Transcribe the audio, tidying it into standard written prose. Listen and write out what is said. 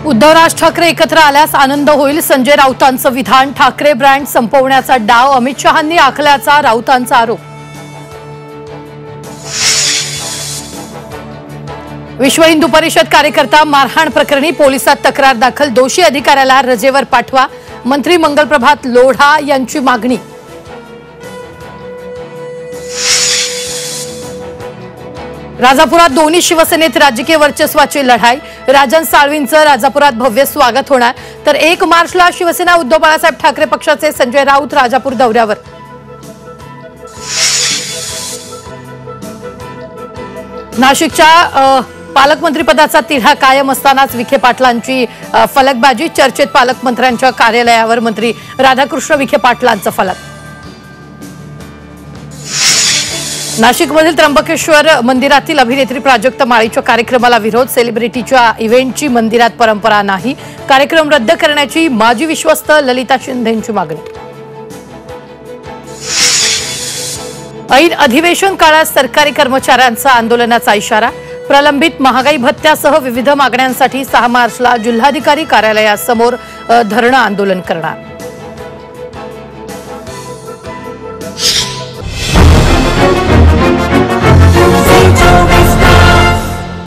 उद्धव ठाकरे एकत्र आल्यास आनंद होईल, संजय राऊतांचं विधान. ठाकरे ब्रँड संपवण्याचा डाव अमित शहांनी आखल्याचा राऊतांचा आरोप. विश्व हिंदू परिषद कार्यकर्ता मारहाण प्रकरणी पोलिसात तक्रार दाखल. दोषी अधिकाऱ्याला रजेवर पाठवा, मंत्री मंगलप्रभात लोढा यांची मागणी. राजापुरात दोन्ही शिवसेनेत राजकीय वर्चस्वाची लढाई. राजन साळवींचं राजापुरात भव्य स्वागत होणार, तर 1 मार्चला शिवसेना उद्धव बाळासाहेब ठाकरे पक्षाचे संजय राऊत राजापूर दौऱ्यावर. नाशिकच्या पालकमंत्रीपदाचा तिढा कायम असतानाच विखे पाटलांची फलकबाजी. चर्चेत पालकमंत्र्यांच्या कार्यालयावर मंत्री राधाकृष्ण विखे पाटलांचं फलक. नाशिकमधील त्र्यंबकेश्वर मंदिरातील अभिनेत्री प्राजक्त माळीच्या कार्यक्रमाला विरोध. सेलिब्रिटीच्या इव्हेंटची मंदिरात परंपरा नाही, कार्यक्रम रद्द करण्याची माजी विश्वस्त ललिता शिंदेंची मागणी. ऐन अधिवेशन काळात सरकारी कर्मचाऱ्यांचा आंदोलनाचा इशारा. प्रलंबित महागाई भत्त्यासह विविध मागण्यांसाठी 6 मार्चला जिल्हाधिकारी कार्यालयासमोर धरणं आंदोलन करणार.